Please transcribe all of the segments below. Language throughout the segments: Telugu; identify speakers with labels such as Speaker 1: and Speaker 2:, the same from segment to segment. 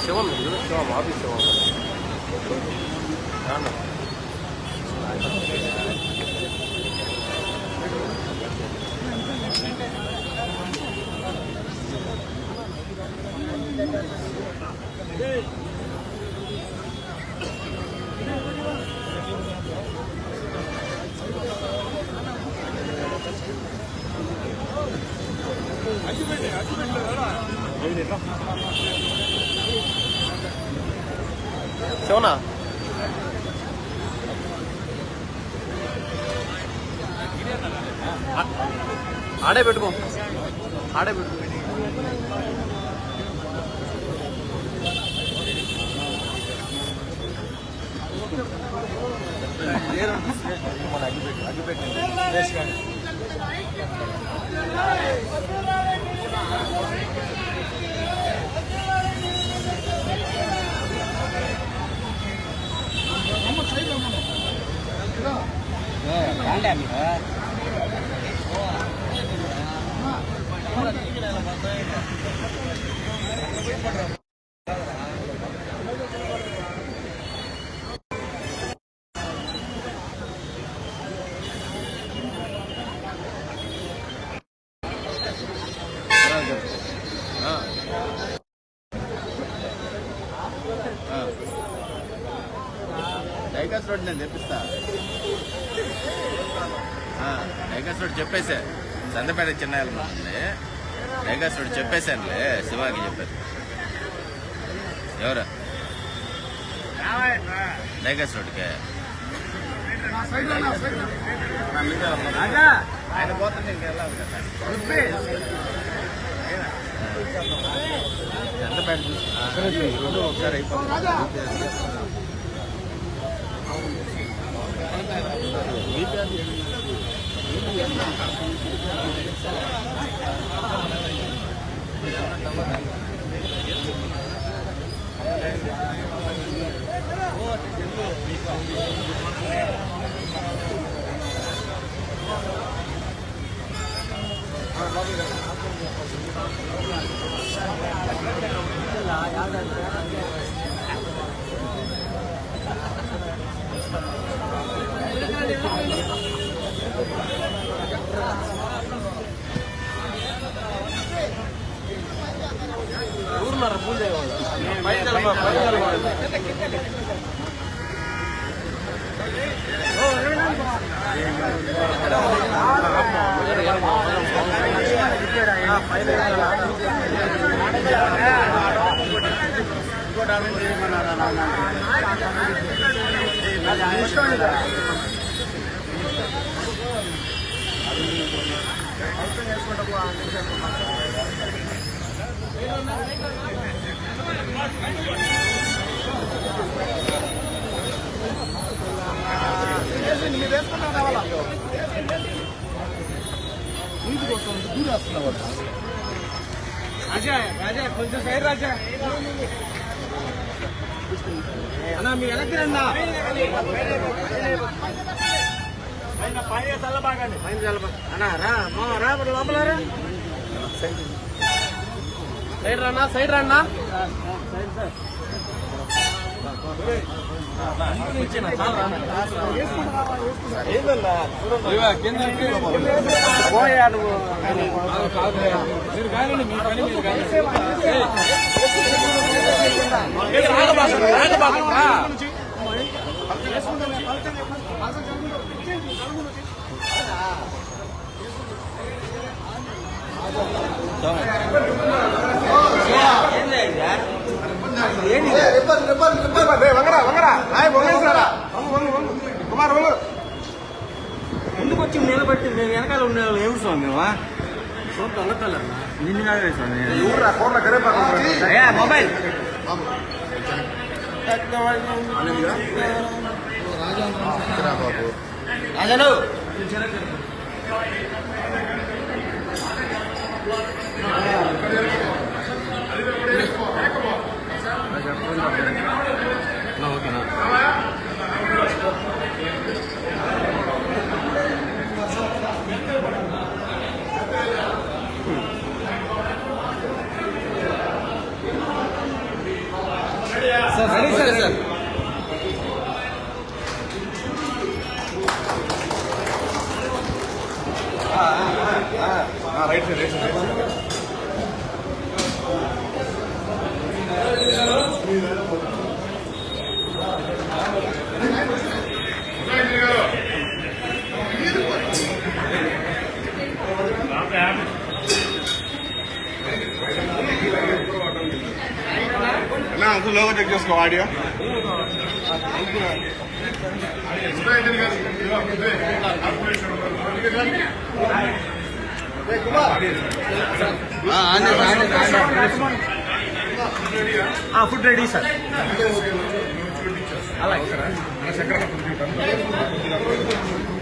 Speaker 1: శివం శివం ఆఫీస్ శివం శివనా ఆడే పెట్టుకో ఆడే పెట్టుకో డైకాస్ రోడ్ నేను తెప్పిస్తా. డైకాస్ రోడ్ చెప్పేసా, సందపేట చిన్న వెళ్తుంది. డైకాస్ రోడ్ చెప్పేశానులే, శివాకి చెప్పారు. ఎవరు డైకాస్ రోడ్కి ఆయన పోతుంది ఇంకెళ్ళాలి కదా. సందపేట చూసి ఒకసారి అయిపోతుంది. ఊరున్నారా పూజ రాజా రాజా కొంచెం సైడ్ రాజా అన్నా మీరు వెనక్కి రండి పైన చల్లబాగండి పైన చల్లబా అన్నా రా రా లోపల రా సైడ్ రన్నా సైడ్ రన్నా పోయాడు మీరు కానీ మీ పని మీరు కానీ ఎందుకు వచ్చి నిలబట్టి నేను వెనకాల ఉండే వాళ్ళు ఏమి స్వామి మేమా దొంగతలన్నా నిన్ను కాదే స్వామి మొబైల్ రాజాను ఓకేనా
Speaker 2: రైట్ సైడ్ లోగో చెక్ చేసుకో ఆడియో
Speaker 3: ఫుడ్ రెడీ సార్.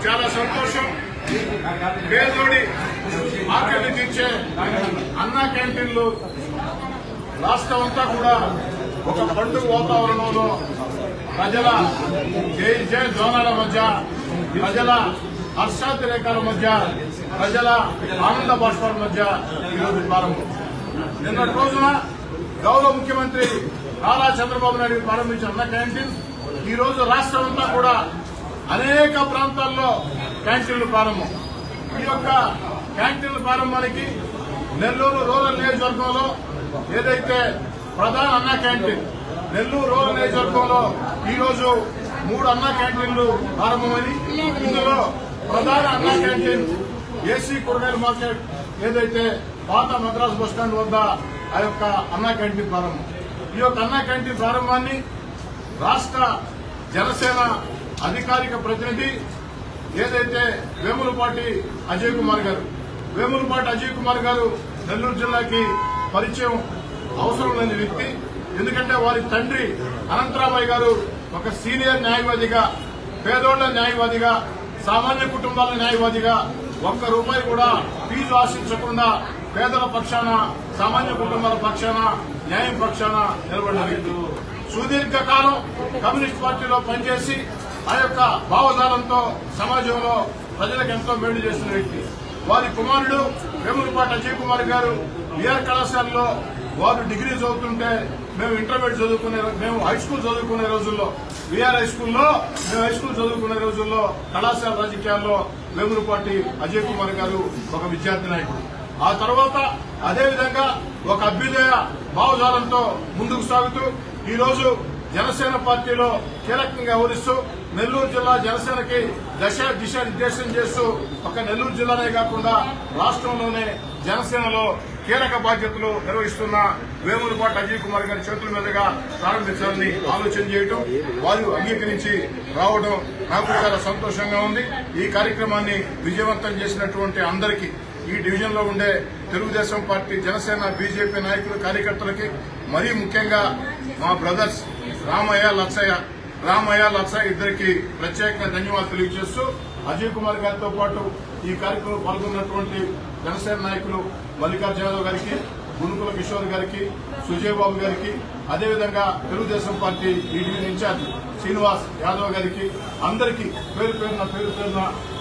Speaker 2: చాలా సంతోషం. పేదోడి ఆకలిని తీర్చే అన్నా క్యాంటీన్లు రాష్ట్రం అంతా కూడా ఒక పండుగ వాతావరణంలో ప్రజల జై జై జోనాల మధ్య, ప్రజల హర్షాతిరేకాల మధ్య, ప్రజల ఆనంద బాష్పాల మధ్య ఈరోజు ప్రారంభం. నిన్నటి రోజున గౌరవ ముఖ్యమంత్రి నారా చంద్రబాబు నాయుడు ప్రారంభించిన అన్న క్యాంటీన్ ఈ రోజు రాష్ట్రం అంతా కూడా అనేక ప్రాంతాల్లో క్యాంటీన్లు ప్రారంభం. ఈ యొక్క క్యాంటీన్ల ప్రారంభానికి నెల్లూరు రూరల్ నియోజకవర్గంలో ఏదైతే ప్రధాన అన్నా క్యాంటీన్ నెల్లూరు రూరల్ నియోజకవర్గంలో ఈ రోజు 3 అన్నా క్యాంటీన్లు ప్రారంభమని, ఇందులో ప్రధాన అన్నా క్యాంటీన్ ఏసీ కూరగాయల మార్కెట్ ఏదైతే పాత మద్రాసు బస్టాండ్ వద్ద ఆ యొక్క అన్నా క్యాంటీన్ ప్రారంభం. ఈ యొక్క అన్నా క్యాంటీన్ ప్రారంభాన్ని రాష్ట్ర జనసేన అధికారిక ప్రతినిధి ఏదైతే వేములపాటి అజయ్ కుమార్ గారు నెల్లూరు జిల్లాకి పరిచయం అవసరం లేని వ్యక్తి. ఎందుకంటే వారి తండ్రి అనంతరామయ్య గారు ఒక సీనియర్ న్యాయవాదిగా, పేదోళ్ల న్యాయవాదిగా, సామాన్య కుటుంబాల న్యాయవాదిగా, ₹1 కూడా ఫీజు ఆశించకుండా పేదల పక్షాన, సామాన్య కుటుంబాల పక్షాన, న్యాయం పక్షాన నిలబడిన వ్యక్తి. సుదీర్ఘకాలం కమ్యూనిస్ట్ పార్టీలో పనిచేసి ఆ యొక్క భావజాలంతో సమాజంలో ప్రజలకు ఎంతో మేలు చేసిన వ్యక్తి. వారి కుమారుడు వేములపాటి అజయ్ కుమార్ గారు విఆర్ కళాశాలలో వారు డిగ్రీ చదువుతుంటే మేము ఇంటర్మీడియట్ మేము హై స్కూల్ చదువుకునే రోజుల్లో, విఆర్ హై స్కూల్లో మేము హై స్కూల్ చదువుకునే రోజుల్లో కళాశాల రాజకీయాల్లో వేములపాటి అజయ్ కుమార్ గారు ఒక విద్యార్థి నాయకుడు. ఆ తర్వాత అదేవిధంగా ఒక అభ్యుదయ భావజాలంతో ముందుకు సాగుతూ ఈ రోజు జనసేన పార్టీలో కీలకంగా వ్యవహరిస్తూ నెల్లూరు జిల్లా జనసేనకి దిశ నిర్దేశం చేస్తూ ఒక నెల్లూరు జిల్లానే కాకుండా రాష్ట్రంలోనే జనసేనలో కీలక బాధ్యతలు నిర్వహిస్తున్న వేములపాటి అజయ్ కుమార్ గారి చేతుల మీదుగా ప్రారంభించాలని ఆలోచన చేయడం, వారు అంగీకరించి రావడం నాకు చాలా సంతోషంగా ఉంది. ఈ కార్యక్రమాన్ని విజయవంతం చేసినటువంటి అందరికీ, ఈ డివిజన్ లో ఉండే తెలుగుదేశం పార్టీ, జనసేన, బీజేపీ నాయకులు, కార్యకర్తలకి, మరీ ముఖ్యంగా మా బ్రదర్స్ రామయ్య లచ్చయ్య ఇద్దరికి ప్రత్యేకంగా ధన్యవాదాలు తెలియజేస్తూ, అజయ్ కుమార్ గారితో పాటు ఈ కార్యక్రమంలో పాల్గొన్నటువంటి జనసేన నాయకులు మల్లికార్జున యాదవ్ గారికి, గునుకుల కిషోర్ గారికి, సుజయ్ బాబు గారికి, అదేవిధంగా తెలుగుదేశం పార్టీ ఈ డివిజన్ ఇన్ఛార్జ్ శ్రీనివాస్ యాదవ్ గారికి, అందరికీ పేరు పేరున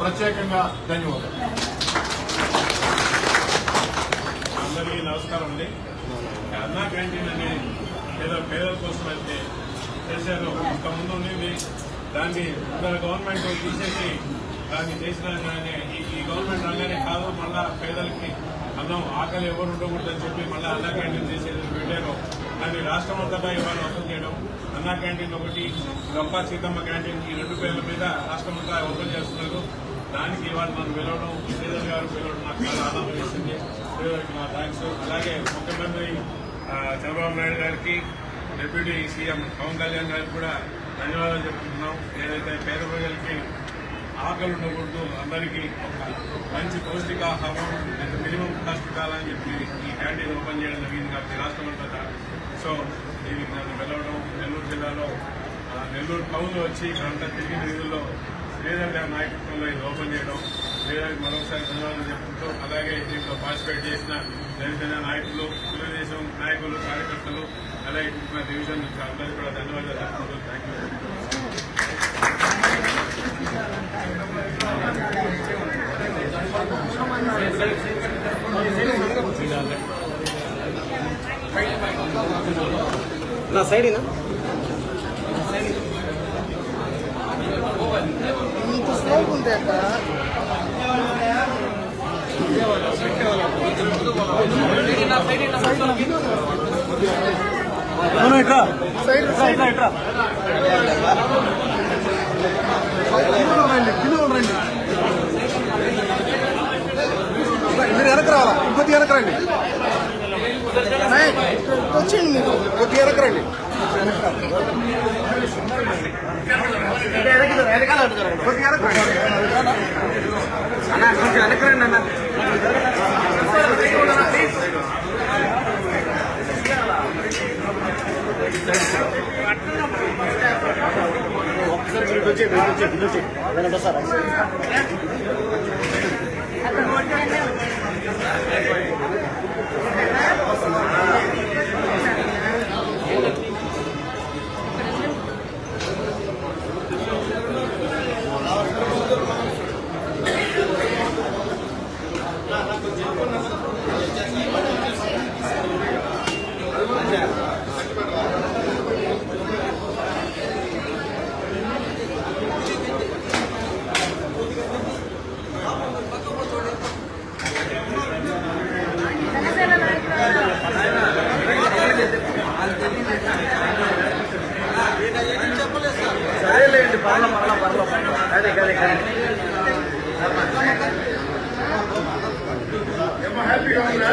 Speaker 2: ప్రత్యేకంగా ధన్యవాదాలు.
Speaker 4: అందరికీ నమస్కారం అండి. అన్నా క్యాంటీన్ అనేది ఏదో పేదల కోసం అయితే చేశారు. ఇంత ముందు ఉండేది, దాన్ని గవర్నమెంట్ తీసేసి దాన్ని చేసిన ఈ గవర్నమెంట్ రాగానే కాదు, మళ్ళా పేదలకి అన్నం ఆకలి ఎవరు ఉండకూడదని చెప్పి మళ్ళీ అన్నా క్యాంటీన్ చేసేది పెట్టారు. దాన్ని రాష్ట్రం అంతటా ఇవాళ ఓపెన్ చేయడం, అన్నా క్యాంటీన్ ఒకటి, గొప్ప సీతమ్మ క్యాంటీన్, ఈ 2 పేర్ల మీద రాష్ట్రం అంతా ఓపెన్ చేస్తున్నారు. దానికి ఇవాళ నన్ను పిలవడం, శ్రీధర్ గారు పిలవడం నాకు చాలా ఆనందం వేసింది. శ్రీధర్కి నా థ్యాంక్స్. అలాగే ముఖ్యమంత్రి చంద్రబాబు నాయుడు గారికి, డిప్యూటీ సీఎం పవన్ కళ్యాణ్ గారికి కూడా ధన్యవాదాలు చెప్తున్నాం. ఏదైతే పేద ప్రజలకి ఆకలి ఉండకూడదు, అందరికీ ఒక మంచి పౌష్టికాహారం, మినిమం కాస్ట్ కావాలని చెప్పి ఈ క్యాంటీన్ ఓపెన్ చేయడం జరిగింది కాబట్టి రాష్ట్రం అంతటా. సో దీనికి నన్ను పిలవడం, నెల్లూరు జిల్లాలో నెల్లూరు టౌన్లో వచ్చి ఇక్కడంతా తిరిగి వీధుల్లో శ్రీధర్ గారి నాయకత్వంలో ఇది ఓపెన్ చేయడం, శ్రీధర్కి మరొకసారి ధన్యవాదాలు చెప్పుకుంటూ, అలాగే దీంట్లో పార్టిసిపేట్ చేసిన జనసేన నాయకులు, తెలుగుదేశం నాయకులు, కార్యకర్తలు, అలాగే నా డివిజన్ నుంచి అందరికీ కూడా ధన్యవాదాలు చెప్పుకుంటూ థ్యాంక్ యూ.
Speaker 3: నా సైడ్
Speaker 5: ఇంత స్లోప్ ఉంది అక్కడ. సైడ్
Speaker 3: మీరు వెనక్కి రావాలా, ఇంకొద్ది వెనక్కి రండి,
Speaker 5: వచ్చింది మీకు.
Speaker 3: కొద్ది వెనక్కి రండి, కొద్ది వెనక్కి రండి అన్న, కొంచెం వెనక్కి రండి అన్న. ఒకసారి వచ్చే సార్ సరేలేండి, పర్లేదు. అదే
Speaker 2: ఏమో హ్యాపీగా ఉందా?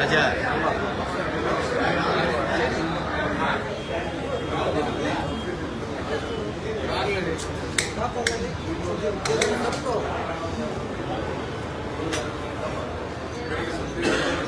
Speaker 1: అచ్చా
Speaker 5: Gracias.